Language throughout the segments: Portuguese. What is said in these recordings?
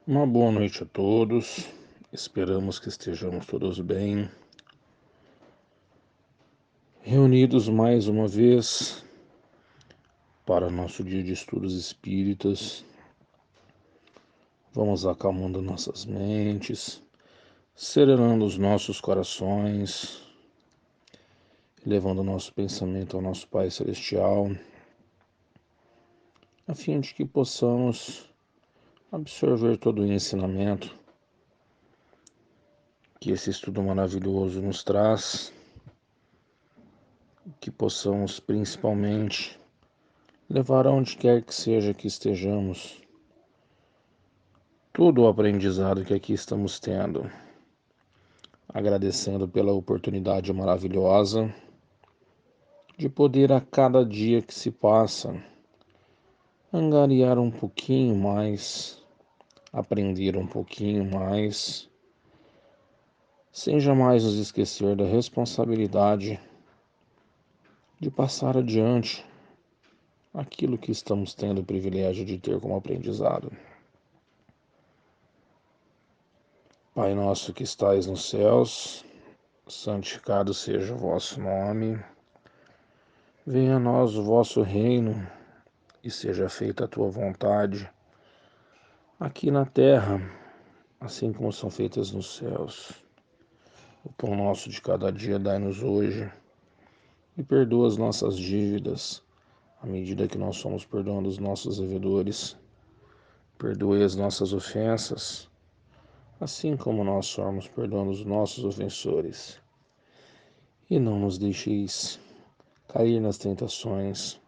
Uma boa noite a todos. Esperamos que estejamos todos bem. Reunidos mais uma vez para nosso dia de estudos espíritas. Vamos acalmando nossas mentes, serenando os nossos corações, levando nosso pensamento ao nosso Pai Celestial, a fim de que possamos absorver todo o ensinamento que esse estudo maravilhoso nos traz, que possamos principalmente levar aonde quer que seja que estejamos todo o aprendizado que aqui estamos tendo, agradecendo pela oportunidade maravilhosa de poder a cada dia que se passa angariar um pouquinho mais, aprender um pouquinho mais, sem jamais nos esquecer da responsabilidade de passar adiante aquilo que estamos tendo o privilégio de ter como aprendizado. Pai nosso que estais nos céus, santificado seja o vosso nome. Venha a nós o vosso reino e seja feita a tua vontade, aqui na terra, assim como são feitas nos céus. O pão nosso de cada dia dai-nos hoje e perdoa as nossas dívidas, à medida que nós somos perdoando os nossos devedores. Perdoe as nossas ofensas, assim como nós somos perdoando os nossos ofensores. E não nos deixeis cair nas tentações,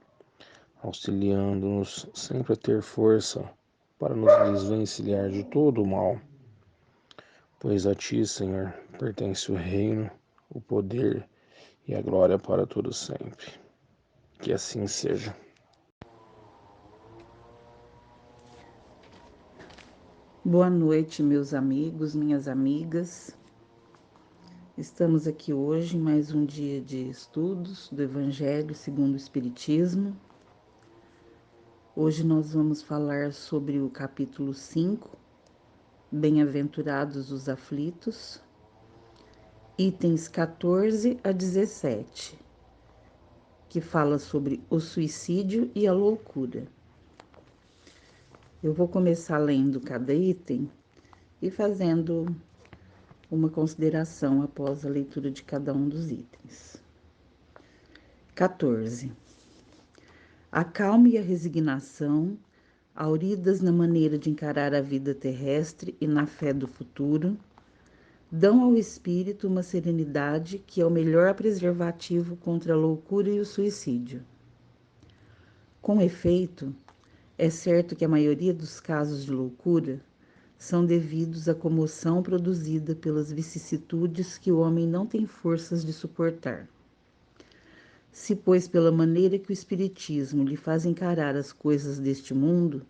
auxiliando-nos sempre a ter força para nos desvencilhar de todo o mal. Pois a ti, Senhor, pertence o reino, o poder e a glória para todo sempre. Que assim seja. Boa noite, meus amigos, minhas amigas. Estamos aqui hoje em mais um dia de estudos do Evangelho segundo o Espiritismo. Hoje nós vamos falar sobre o capítulo 5, Bem-aventurados os aflitos, itens 14 a 17, que fala sobre o suicídio e a loucura. Eu vou começar lendo cada item e fazendo uma consideração após a leitura de cada um dos itens. 14. A calma e a resignação, auridas na maneira de encarar a vida terrestre e na fé do futuro, dão ao espírito uma serenidade que é o melhor preservativo contra a loucura e o suicídio. Com efeito, é certo que a maioria dos casos de loucura são devidos à comoção produzida pelas vicissitudes que o homem não tem forças de suportar. Se, pois, pela maneira que o Espiritismo lhe faz encarar as coisas deste mundo,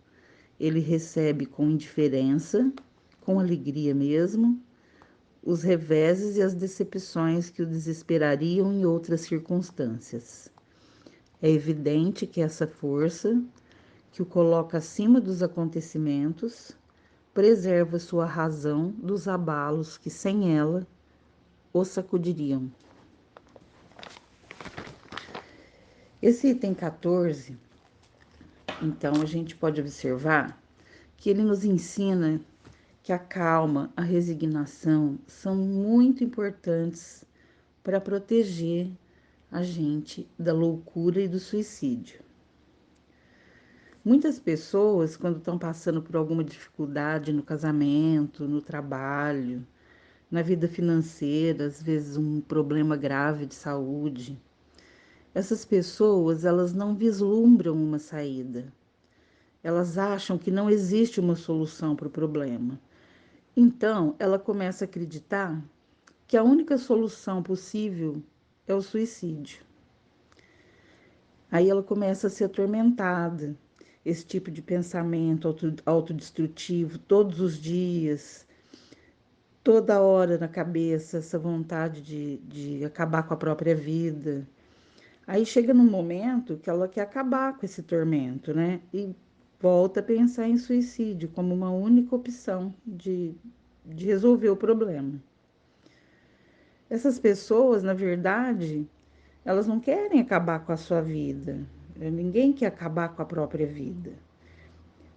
ele recebe com indiferença, com alegria mesmo, os reveses e as decepções que o desesperariam em outras circunstâncias. É evidente que essa força, que o coloca acima dos acontecimentos, preserva sua razão dos abalos que, sem ela, o sacudiriam. Esse item 14, então, a gente pode observar que ele nos ensina que a calma, a resignação são muito importantes para proteger a gente da loucura e do suicídio. Muitas pessoas, quando estão passando por alguma dificuldade no casamento, no trabalho, na vida financeira, às vezes um problema grave de saúde, essas pessoas, elas não vislumbram uma saída. Elas acham que não existe uma solução para o problema. Então, ela começa a acreditar que a única solução possível é o suicídio. Aí ela começa a ser atormentada, esse tipo de pensamento autodestrutivo todos os dias, toda hora na cabeça, essa vontade de acabar com a própria vida. Aí chega num momento que ela quer acabar com esse tormento, né? E volta a pensar em suicídio como uma única opção de resolver o problema. Essas pessoas, na verdade, elas não querem acabar com a sua vida. Ninguém quer acabar com a própria vida.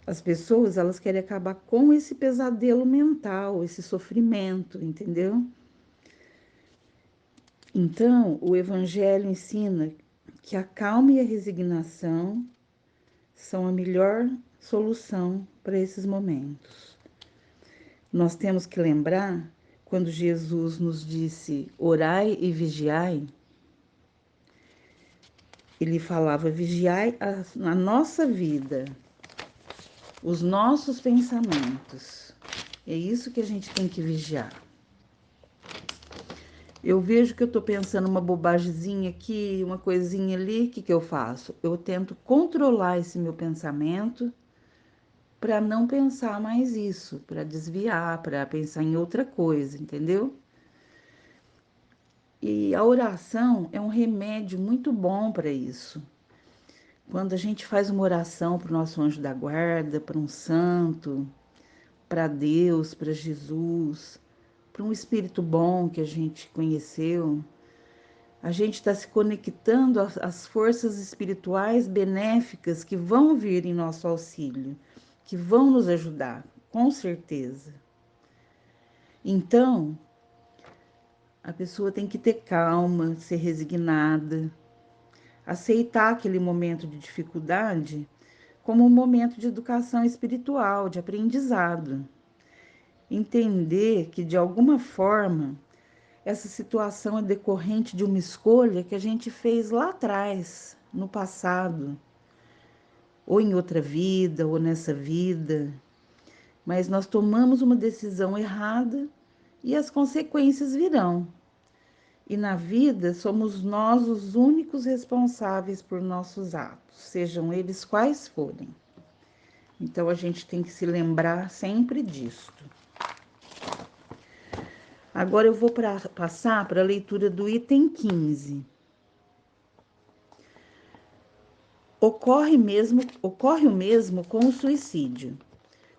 As pessoas, elas querem acabar com esse pesadelo mental, esse sofrimento, entendeu? Então, o Evangelho ensina que a calma e a resignação são a melhor solução para esses momentos. Nós temos que lembrar, quando Jesus nos disse orai e vigiai, ele falava vigiai a nossa vida, os nossos pensamentos. É isso que a gente tem que vigiar. Eu vejo que eu estou pensando uma bobagemzinha aqui, uma coisinha ali, o que eu faço? Eu tento controlar esse meu pensamento para não pensar mais isso, para desviar, para pensar em outra coisa, entendeu? E a oração é um remédio muito bom para isso. Quando a gente faz uma oração para o nosso anjo da guarda, para um santo, para Deus, para Jesus, para um espírito bom que a gente conheceu, a gente está se conectando às forças espirituais benéficas que vão vir em nosso auxílio, que vão nos ajudar, com certeza. Então, a pessoa tem que ter calma, ser resignada, aceitar aquele momento de dificuldade como um momento de educação espiritual, de aprendizado. Entender que, de alguma forma, essa situação é decorrente de uma escolha que a gente fez lá atrás, no passado, ou em outra vida, ou nessa vida. Mas nós tomamos uma decisão errada e as consequências virão. E na vida somos nós os únicos responsáveis por nossos atos, sejam eles quais forem. Então a gente tem que se lembrar sempre disto. Agora eu vou passar para a leitura do item 15. Ocorre o mesmo com o suicídio,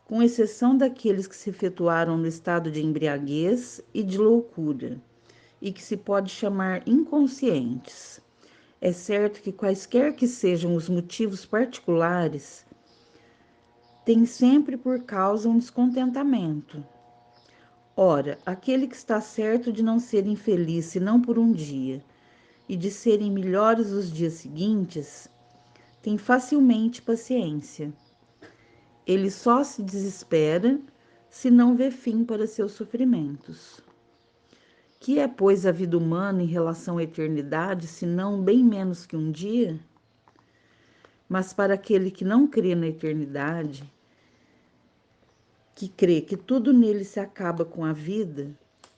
com exceção daqueles que se efetuaram no estado de embriaguez e de loucura, e que se pode chamar inconscientes. É certo que quaisquer que sejam os motivos particulares, tem sempre por causa um descontentamento. Ora, aquele que está certo de não ser infeliz senão por um dia, e de serem melhores os dias seguintes, tem facilmente paciência. Ele só se desespera se não vê fim para seus sofrimentos. Que é, pois, a vida humana em relação à eternidade, senão bem menos que um dia? Mas para aquele que não crê na eternidade, que crê que tudo nele se acaba com a vida,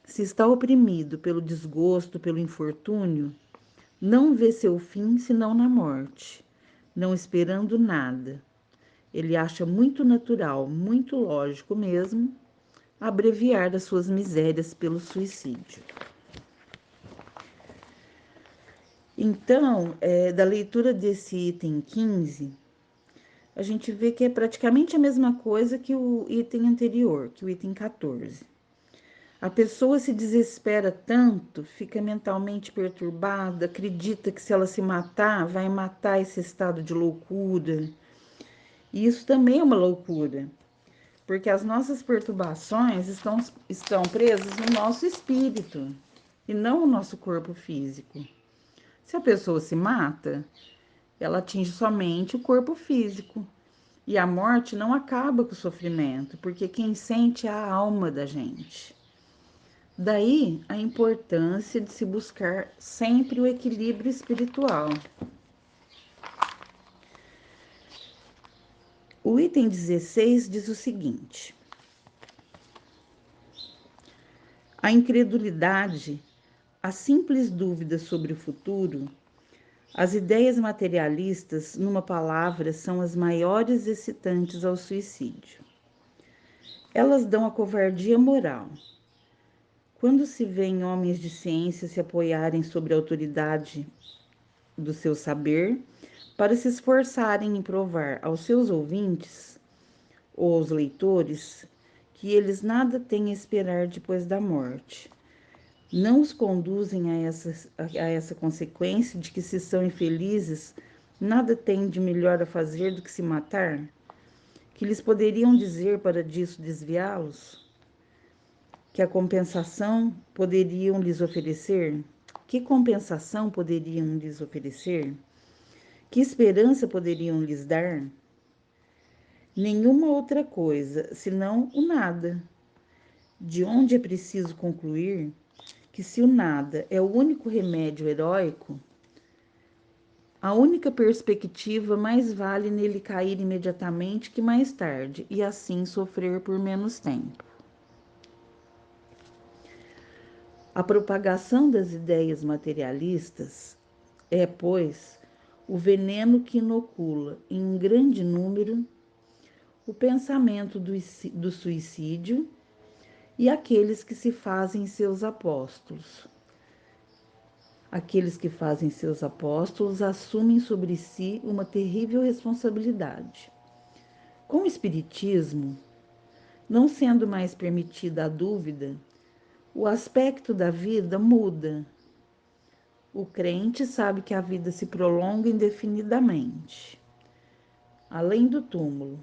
se está oprimido pelo desgosto, pelo infortúnio, não vê seu fim senão na morte, não esperando nada. Ele acha muito natural, muito lógico mesmo, abreviar as suas misérias pelo suicídio. Então, da leitura desse item 15, a gente vê que é praticamente a mesma coisa que o item anterior, que o item 14. A pessoa se desespera tanto, fica mentalmente perturbada, acredita que se ela se matar, vai matar esse estado de loucura. E isso também é uma loucura, porque as nossas perturbações estão presas no nosso espírito e não no nosso corpo físico. Se a pessoa se mata, ela atinge somente o corpo físico. E a morte não acaba com o sofrimento, porque quem sente é a alma da gente. Daí a importância de se buscar sempre o equilíbrio espiritual. O item 16 diz o seguinte: a incredulidade, a simples dúvida sobre o futuro, as ideias materialistas, numa palavra, são as maiores excitantes ao suicídio. Elas dão a covardia moral. Quando se vêem homens de ciência se apoiarem sobre a autoridade do seu saber, para se esforçarem em provar aos seus ouvintes ou aos leitores que eles nada têm a esperar depois da morte. Não os conduzem a essa consequência de que, se são infelizes, nada têm de melhor a fazer do que se matar? Que lhes poderiam dizer para disso desviá-los? Que a compensação poderiam lhes oferecer? Que compensação poderiam lhes oferecer? Que esperança poderiam lhes dar? Nenhuma outra coisa, senão o nada. De onde é preciso concluir que, se o nada é o único remédio heróico, a única perspectiva, mais vale nele cair imediatamente que mais tarde, e assim sofrer por menos tempo. A propagação das ideias materialistas é, pois, o veneno que inocula em um grande número o pensamento do suicídio e aqueles que se fazem seus apóstolos. Aqueles que fazem seus apóstolos assumem sobre si uma terrível responsabilidade. Com o Espiritismo, não sendo mais permitida a dúvida, o aspecto da vida muda. O crente sabe que a vida se prolonga indefinidamente, além do túmulo,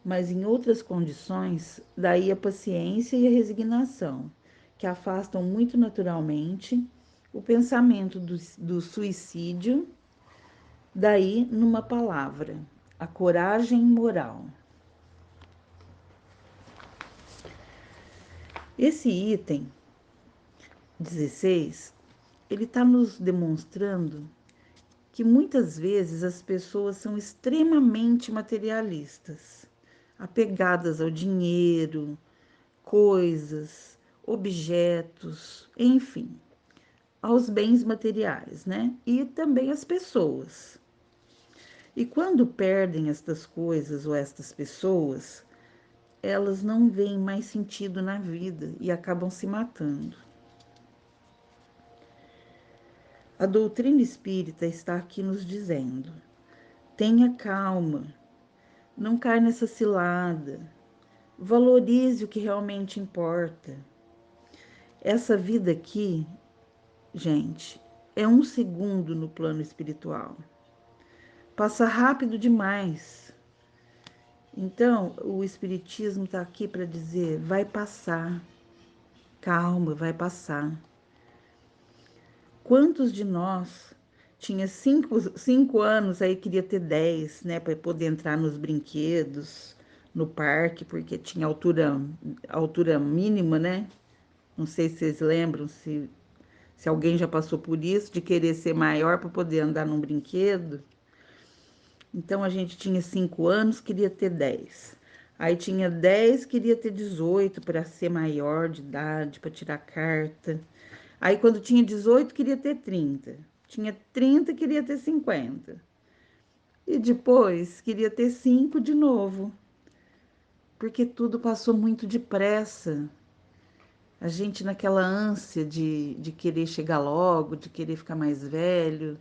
mas em outras condições, daí a paciência e a resignação, que afastam muito naturalmente o pensamento do suicídio, daí, numa palavra, a coragem moral. Esse item 16, ele está nos demonstrando que muitas vezes as pessoas são extremamente materialistas, apegadas ao dinheiro, coisas, objetos, enfim, aos bens materiais, né? E também às pessoas. E quando perdem estas coisas ou estas pessoas, elas não veem mais sentido na vida e acabam se matando. A doutrina espírita está aqui nos dizendo: tenha calma, não caia nessa cilada, valorize o que realmente importa. Essa vida aqui, gente, é um segundo no plano espiritual. Passa rápido demais. Então, o Espiritismo está aqui para dizer: vai passar, calma, vai passar. Quantos de nós tinha 5 anos, aí queria ter 10, né, para poder entrar nos brinquedos, no parque, porque tinha altura mínima, né? Não sei se vocês lembram, se alguém já passou por isso, de querer ser maior para poder andar num brinquedo. Então, a gente tinha 5 anos, queria ter 10. Aí tinha 10, queria ter 18 para ser maior de idade, para tirar carta. Aí, quando tinha 18, queria ter 30. Tinha 30, queria ter 50. E depois, queria ter 5 de novo. Porque tudo passou muito depressa. A gente, naquela ânsia de querer chegar logo, de querer ficar mais velho,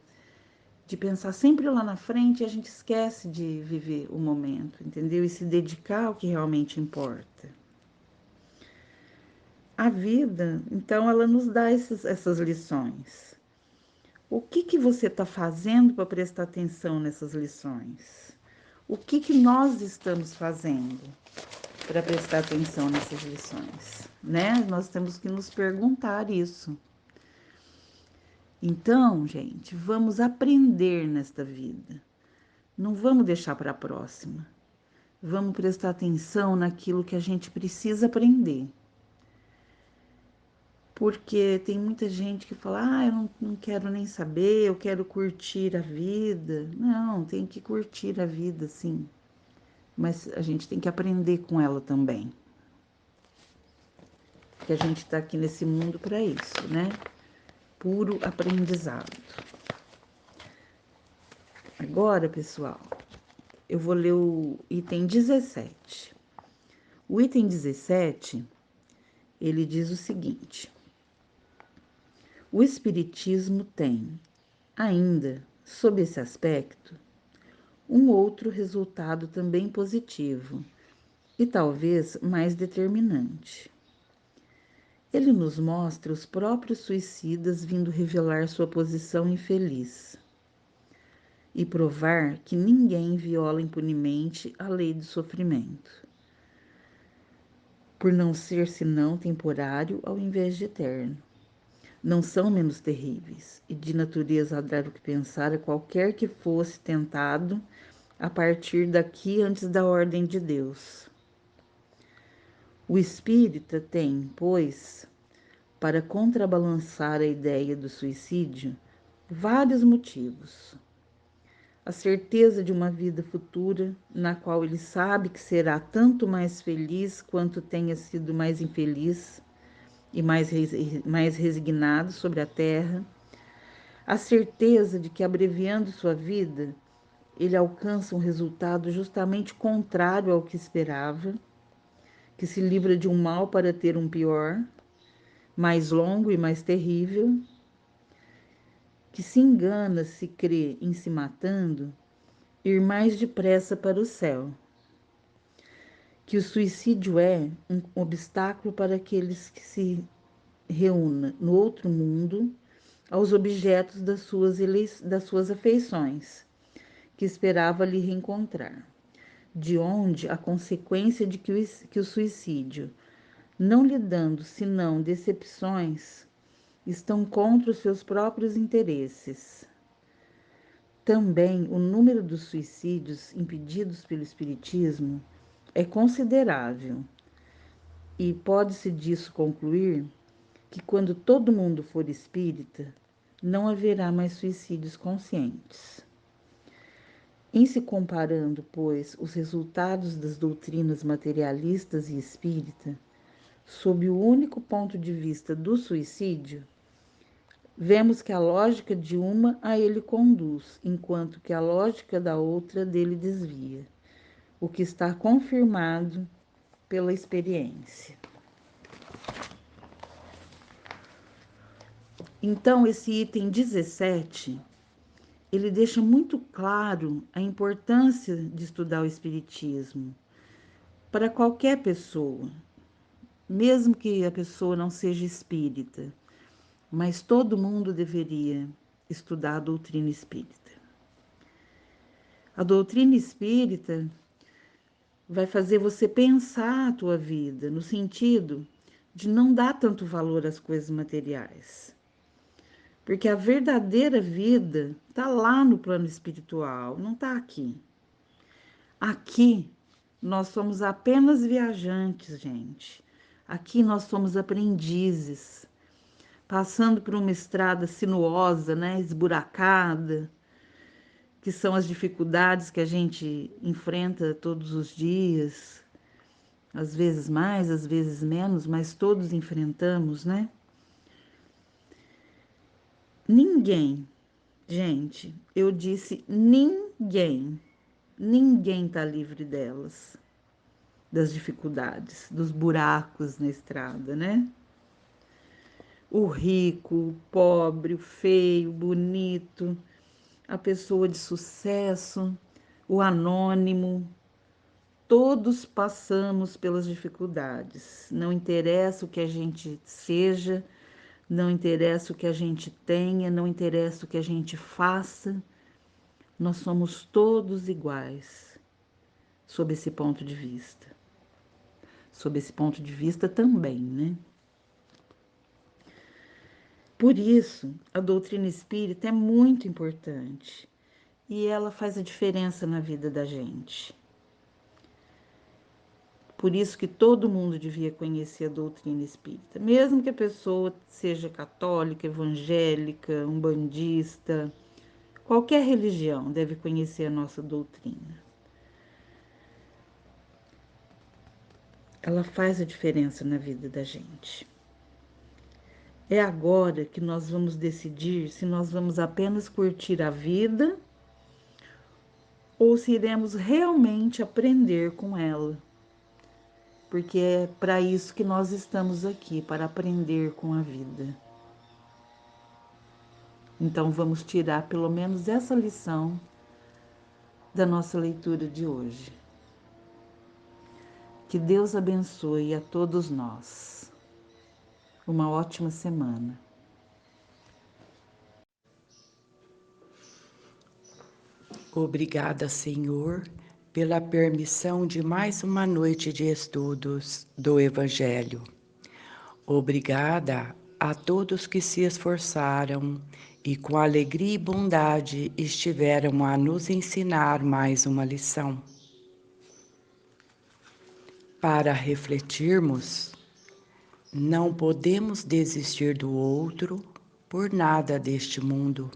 de pensar sempre lá na frente, a gente esquece de viver o momento, entendeu? E se dedicar ao que realmente importa. A vida, então, ela nos dá essas lições. O que você está fazendo para prestar atenção nessas lições? O que nós estamos fazendo para prestar atenção nessas lições, né? Nós temos que nos perguntar isso. Então, gente, vamos aprender nesta vida. Não vamos deixar para a próxima. Vamos prestar atenção naquilo que a gente precisa aprender. Porque tem muita gente que fala: eu não quero nem saber, eu quero curtir a vida. Não, tem que curtir a vida, sim. Mas a gente tem que aprender com ela também. Porque a gente está aqui nesse mundo para isso, né? Puro aprendizado. Agora, pessoal, eu vou ler o item 17. O item 17, ele diz o seguinte: o Espiritismo tem, ainda, sob esse aspecto, um outro resultado também positivo e talvez mais determinante. Ele nos mostra os próprios suicidas vindo revelar sua posição infeliz e provar que ninguém viola impunemente a lei do sofrimento, por não ser senão temporário ao invés de eterno. Não são menos terríveis e de natureza a dar o que pensar a qualquer que fosse tentado a partir daqui antes da ordem de Deus. O espírita tem, pois, para contrabalançar a ideia do suicídio, vários motivos. A certeza de uma vida futura, na qual ele sabe que será tanto mais feliz quanto tenha sido mais infeliz e mais resignado sobre a terra. A certeza de que, abreviando sua vida, ele alcança um resultado justamente contrário ao que esperava, que se livra de um mal para ter um pior, mais longo e mais terrível, que se engana se crê em se matando, ir mais depressa para o céu, que o suicídio é um obstáculo para aqueles que se reúna no outro mundo aos objetos das suas afeições, que esperava lhe reencontrar. De onde a consequência de que o suicídio, não lhe dando senão decepções, estão contra os seus próprios interesses. Também o número dos suicídios impedidos pelo Espiritismo é considerável, e pode-se disso concluir que quando todo mundo for espírita, não haverá mais suicídios conscientes. Em se comparando, pois, os resultados das doutrinas materialistas e espírita, sob o único ponto de vista do suicídio, vemos que a lógica de uma a ele conduz, enquanto que a lógica da outra dele desvia, o que está confirmado pela experiência. Então, esse item 17, ele deixa muito claro a importância de estudar o Espiritismo para qualquer pessoa, mesmo que a pessoa não seja espírita, mas todo mundo deveria estudar a doutrina espírita. A doutrina espírita vai fazer você pensar a tua vida no sentido de não dar tanto valor às coisas materiais. Porque a verdadeira vida está lá no plano espiritual, não está aqui. Aqui nós somos apenas viajantes, gente. Aqui nós somos aprendizes, passando por uma estrada sinuosa, né, esburacada, que são as dificuldades que a gente enfrenta todos os dias, às vezes mais, às vezes menos, mas todos enfrentamos, né? Ninguém, gente, eu disse ninguém está livre delas, das dificuldades, dos buracos na estrada, né? O rico, o pobre, o feio, o bonito, a pessoa de sucesso, o anônimo, todos passamos pelas dificuldades. Não interessa o que a gente seja, não interessa o que a gente tenha, não interessa o que a gente faça, nós somos todos iguais, sob esse ponto de vista. Sob esse ponto de vista também, né? Por isso, a doutrina espírita é muito importante e ela faz a diferença na vida da gente. Por isso que todo mundo devia conhecer a doutrina espírita, mesmo que a pessoa seja católica, evangélica, umbandista, qualquer religião deve conhecer a nossa doutrina. Ela faz a diferença na vida da gente. É agora que nós vamos decidir se nós vamos apenas curtir a vida ou se iremos realmente aprender com ela. Porque é para isso que nós estamos aqui, para aprender com a vida. Então vamos tirar pelo menos essa lição da nossa leitura de hoje. Que Deus abençoe a todos nós. Uma ótima semana. Obrigada, Senhor, pela permissão de mais uma noite de estudos do Evangelho. Obrigada a todos que se esforçaram e com alegria e bondade estiveram a nos ensinar mais uma lição. Para refletirmos, não podemos desistir do outro por nada deste mundo.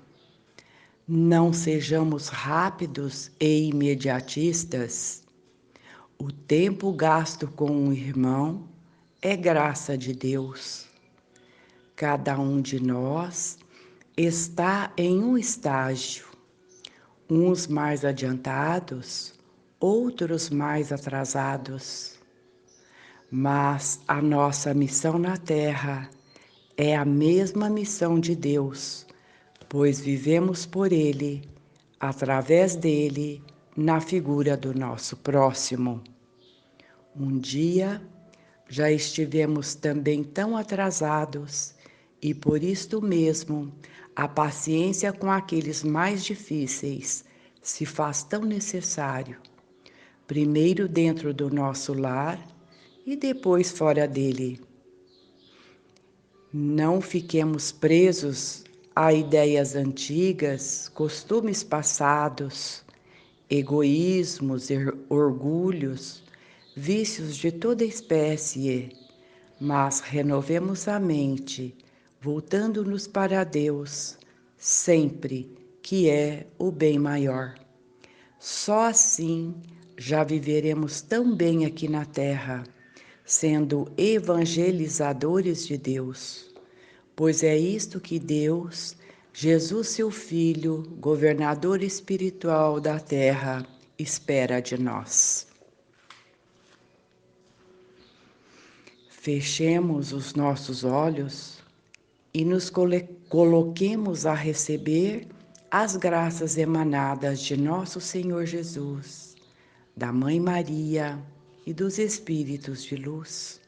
Não sejamos rápidos e imediatistas. O tempo gasto com um irmão é graça de Deus. Cada um de nós está em um estágio, uns mais adiantados, outros mais atrasados. Mas a nossa missão na Terra é a mesma missão de Deus, pois vivemos por Ele, através dele, na figura do nosso próximo. Um dia já estivemos também tão atrasados e por isto mesmo a paciência com aqueles mais difíceis se faz tão necessário, primeiro dentro do nosso lar e depois fora dele. Não fiquemos presos a ideias antigas, costumes passados, egoísmos, orgulhos, vícios de toda espécie, mas renovemos a mente, voltando-nos para Deus, sempre, que é o bem maior. Só assim já viveremos tão bem aqui na terra, sendo evangelizadores de Deus, pois é isto que Deus, Jesus, seu Filho, governador espiritual da terra, espera de nós. Fechemos os nossos olhos e nos coloquemos a receber as graças emanadas de nosso Senhor Jesus, da Mãe Maria e dos Espíritos de luz.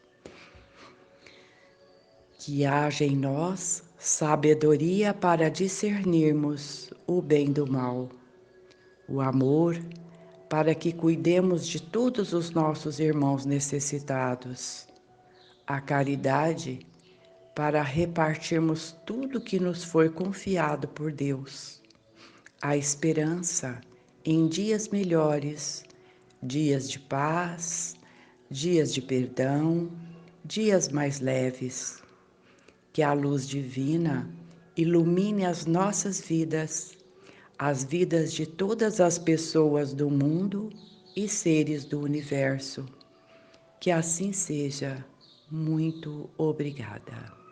Que haja em nós sabedoria para discernirmos o bem do mal, o amor para que cuidemos de todos os nossos irmãos necessitados, a caridade para repartirmos tudo que nos foi confiado por Deus, a esperança em dias melhores, dias de paz, dias de perdão, dias mais leves. Que a luz divina ilumine as nossas vidas, as vidas de todas as pessoas do mundo e seres do universo. Que assim seja. Muito obrigada.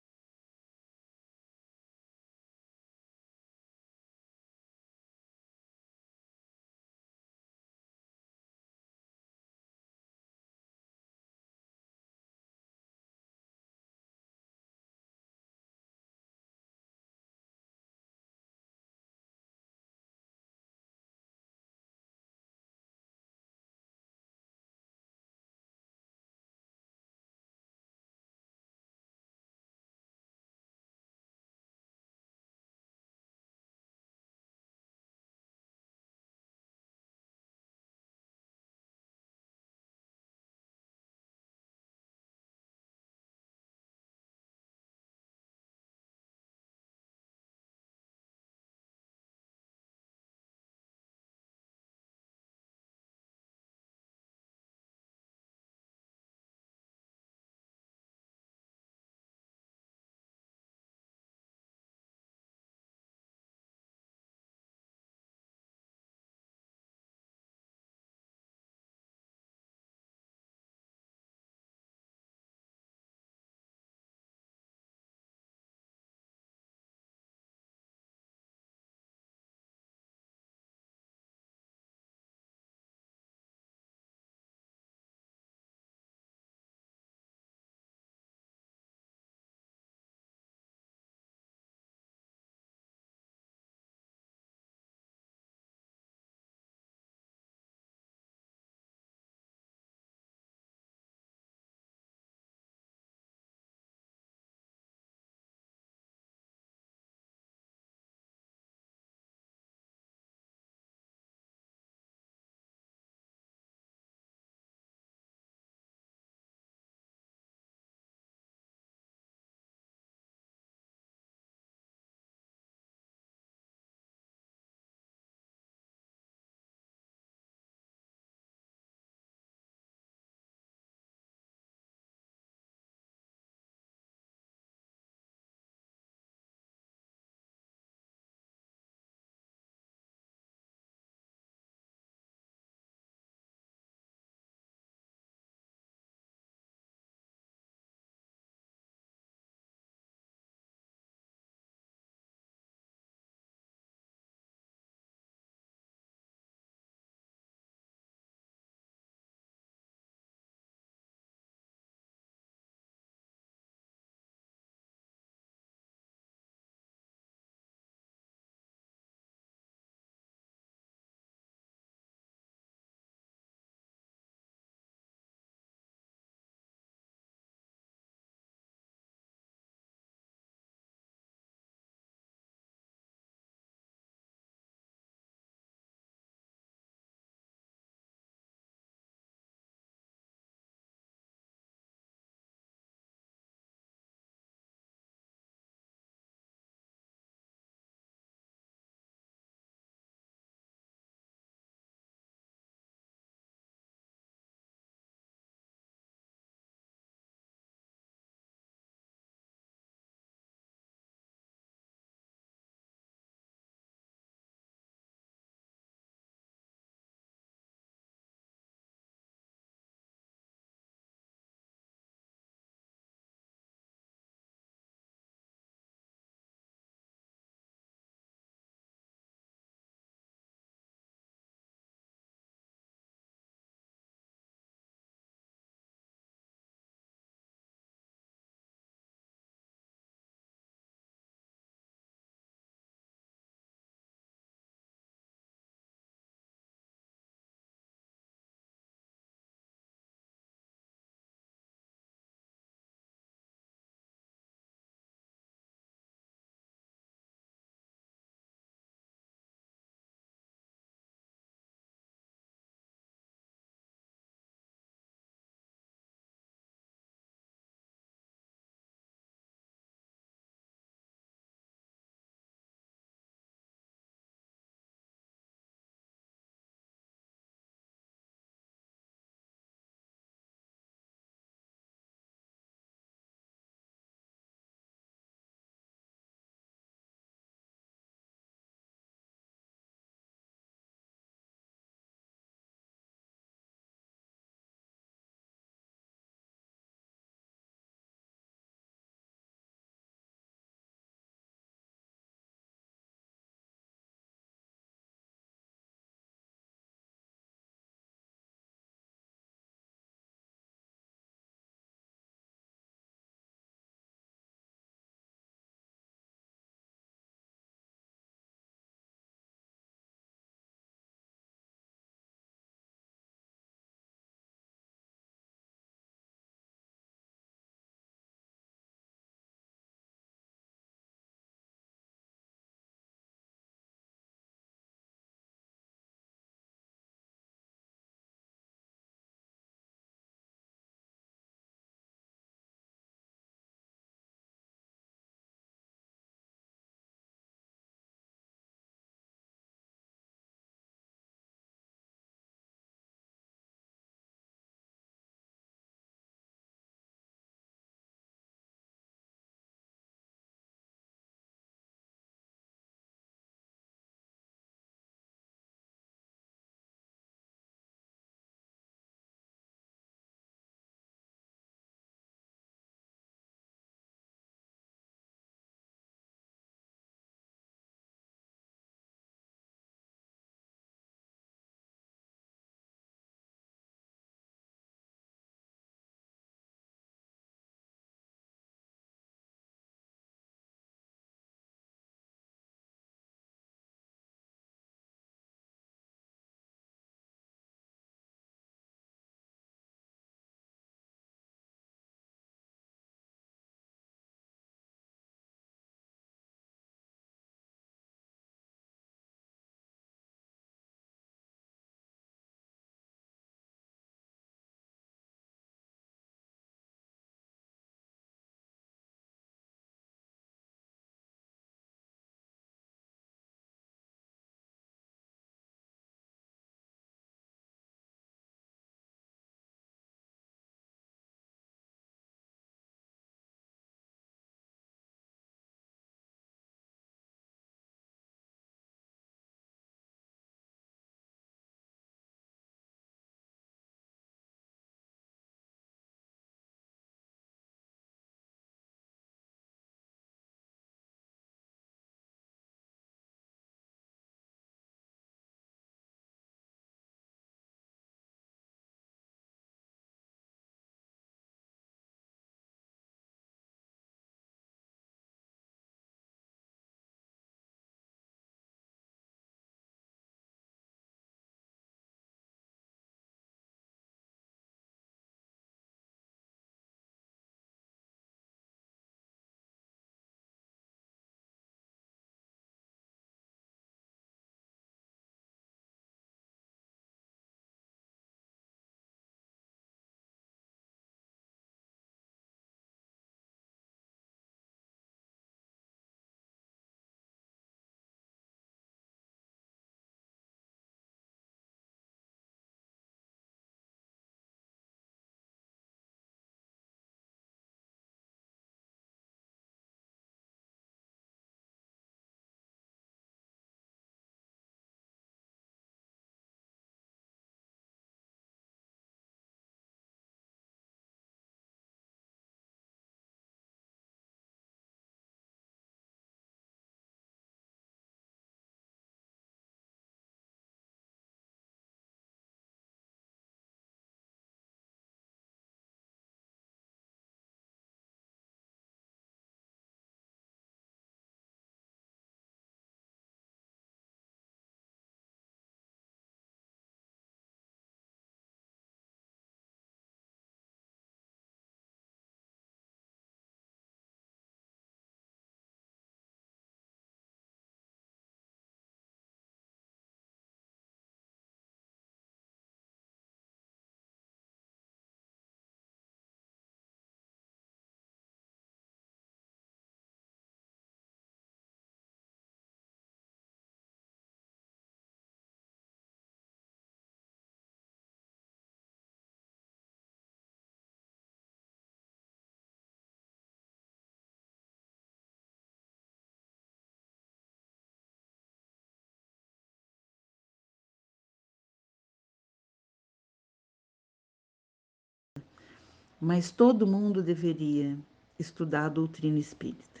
mas todo mundo deveria estudar a doutrina espírita.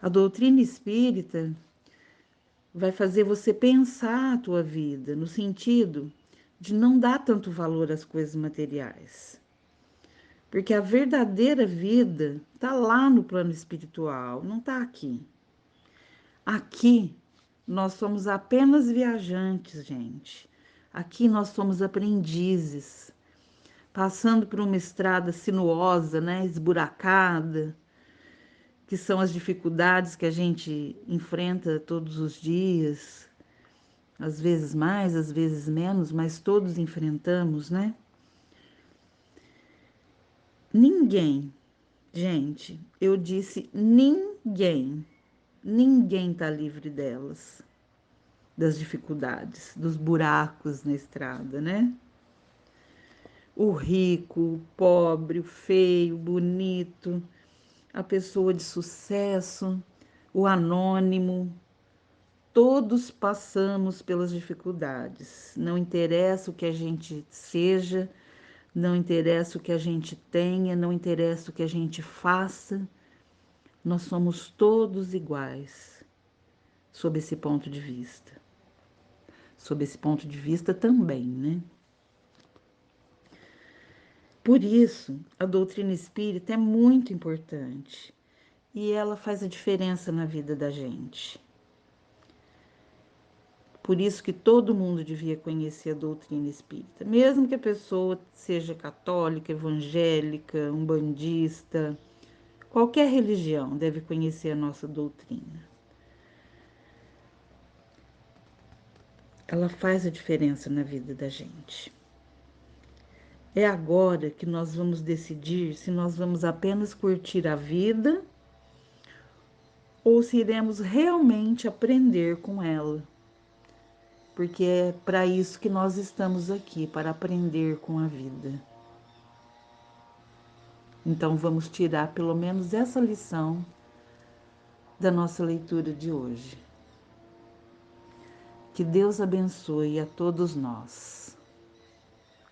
A doutrina espírita vai fazer você pensar a tua vida no sentido de não dar tanto valor às coisas materiais. Porque a verdadeira vida está lá no plano espiritual, não está aqui. Aqui nós somos apenas viajantes, gente. Aqui nós somos aprendizes, passando por uma estrada sinuosa, né, esburacada, que são as dificuldades que a gente enfrenta todos os dias, às vezes mais, às vezes menos, mas todos enfrentamos, né? Ninguém, gente, eu disse ninguém tá livre delas, das dificuldades, dos buracos na estrada, né? O rico, o pobre, o feio, o bonito, a pessoa de sucesso, o anônimo, todos passamos pelas dificuldades. Não interessa o que a gente seja, não interessa o que a gente tenha, não interessa o que a gente faça, nós somos todos iguais, sob esse ponto de vista. Sob esse ponto de vista também, né? Por isso, a doutrina espírita é muito importante e ela faz a diferença na vida da gente. Por isso que todo mundo devia conhecer a doutrina espírita, mesmo que a pessoa seja católica, evangélica, umbandista, qualquer religião deve conhecer a nossa doutrina. Ela faz a diferença na vida da gente. É agora que nós vamos decidir se nós vamos apenas curtir a vida ou se iremos realmente aprender com ela. Porque é para isso que nós estamos aqui, para aprender com a vida. Então vamos tirar pelo menos essa lição da nossa leitura de hoje. Que Deus abençoe a todos nós.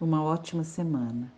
Uma ótima semana.